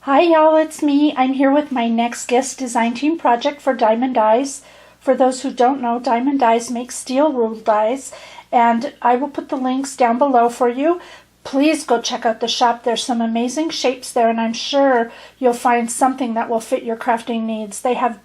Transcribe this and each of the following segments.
Hi y'all, it's me. I'm here with my next guest design team project for Diemond Dies. For those who don't know, Diemond Dies makes steel ruled dies, and I will put the links down below for you. Please go check out the shop. There's some amazing shapes there, and I'm sure you'll find something that will fit your crafting needs. They have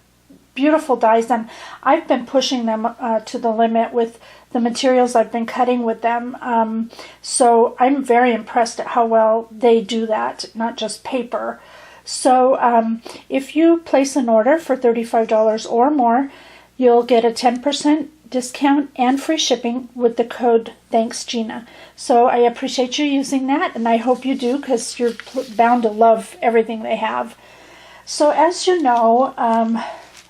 beautiful dies, and I've been pushing them to the limit with the materials I've been cutting with them. So I'm very impressed at how well they do that, not just paper. So if you place an order for $35 or more, you'll get a 10% discount and free shipping with the code Thanks Gina. So I appreciate you using that, and I hope you do, because you're bound to love everything they have. So as you know,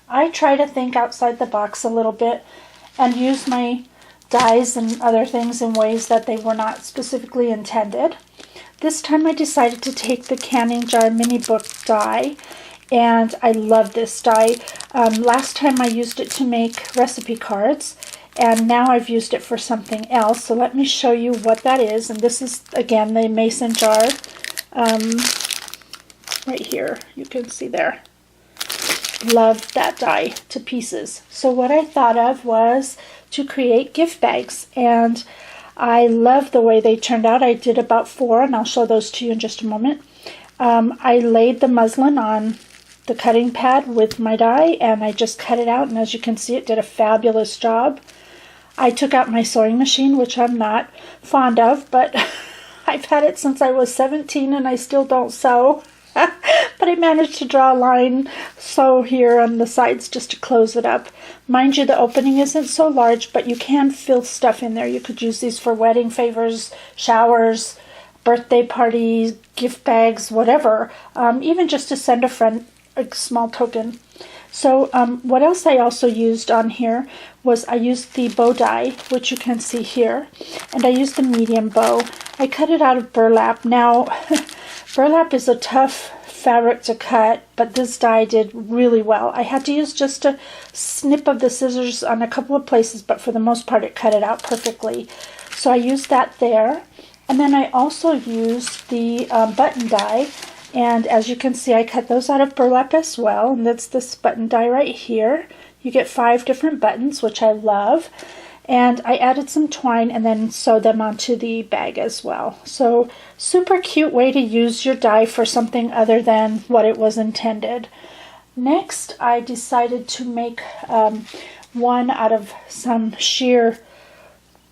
I try to think outside the box a little bit and use my dies and other things in ways that they were not specifically intended. This time I decided to take the canning jar mini book die, and I love this die. Last time I used it to make recipe cards, and now I've used it for something else. So let me show you what that is. And this is, again, the mason jar. Right here, you can see there. Love that die to pieces. So what I thought of was to create gift bags, and I love the way they turned out. I did about 4, and I'll show those to you in just a moment. I laid the muslin on the cutting pad with my die, and I just cut it out, and as you can see, it did a fabulous job. I took out my sewing machine, which I'm not fond of, but I've had it since I was 17 and I still don't sew. But I managed to draw a line, sew here on the sides just to close it up. Mind you, the opening isn't so large, but you can fill stuff in there. You could use these for wedding favors, showers, birthday parties, gift bags, whatever. Even just to send a friend a small token. So what else I also used on here was I used the bow die, which you can see here, and I used the medium bow. I cut it out of burlap. Now, burlap is a tough fabric to cut, but this die did really well. I had to use just a snip of the scissors on a couple of places, but for the most part it cut it out perfectly. So I used that there. And then I also used the button die, and as you can see, I cut those out of burlap as well, and that's this button die right here. You get 5 different buttons, which I love. And I added some twine and then sewed them onto the bag as well. So super cute way to use your die for something other than what it was intended. Next, I decided to make one out of some sheer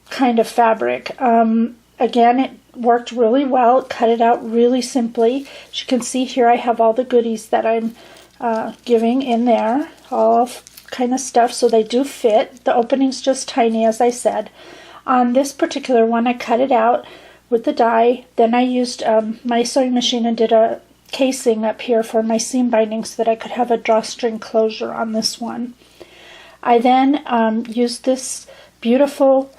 kind of fabric. Again, it worked really well. It cut it out really simply. As you can see here, I have all the goodies that I'm giving in there, all kind of stuff, so they do fit. The opening's just tiny, as I said. On this particular one, I cut it out with the die. Then I used my sewing machine and did a casing up here for my seam binding so that I could have a drawstring closure on this one. I then used this beautiful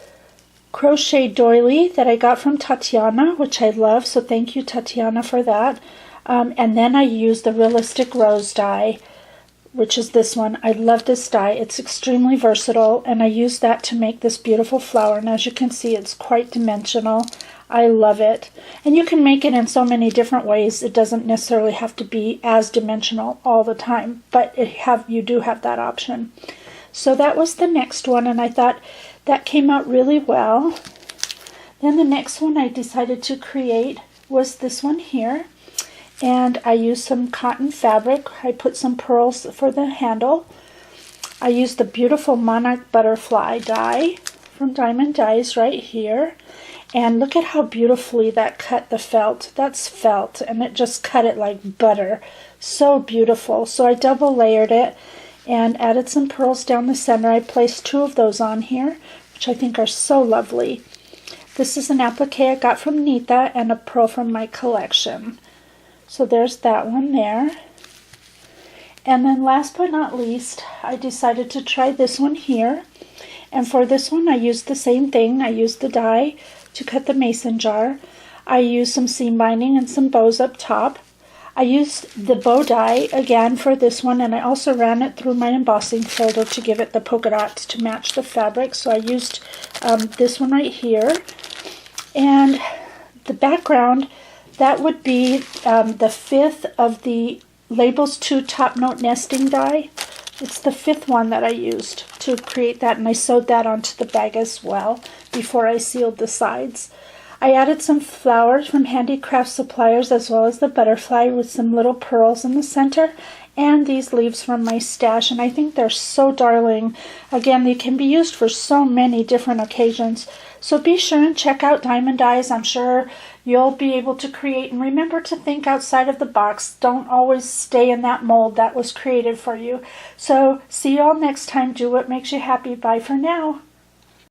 crochet doily that I got from Tatiana, which I love, so thank you, Tatiana, for that. And then I used the realistic rose die, which is this one. I love this die. It's extremely versatile, and I used that to make this beautiful flower, and as you can see, it's quite dimensional. I love it. And you can make it in so many different ways. It doesn't necessarily have to be as dimensional all the time, but you do have that option. So that was the next one, and I thought that came out really well. Then the next one I decided to create was this one here. And I used some cotton fabric. I put some pearls for the handle. I used the beautiful monarch butterfly die from Diemond Dies right here. And look at how beautifully that cut the felt. That's felt, and it just cut it like butter. So beautiful. So I double layered it and added some pearls down the center. I placed 2 of those on here, which I think are so lovely. This is an applique I got from Nita and a pearl from my collection. So there's that one there. And then last but not least, I decided to try this one here. And for this one, I used the same thing. I used the die to cut the mason jar. I used some seam binding and some bows up top. I used the bow die again for this one, and I also ran it through my embossing folder to give it the polka dots to match the fabric. So I used this one right here. And the background That would be the 5th of the Labels 2 Top Note Nesting die. It's the 5th one that I used to create that, and I sewed that onto the bag as well before I sealed the sides. I added some flowers from Handicraft Suppliers as well as the butterfly with some little pearls in the center, and these leaves from my stash, and I think they're so darling. Again, they can be used for so many different occasions. So be sure and check out Diamond Dies. I'm sure you'll be able to create, and remember to think outside of the box. Don't always stay in that mold that was created for you. So see you all next time. Do what makes you happy. Bye for now.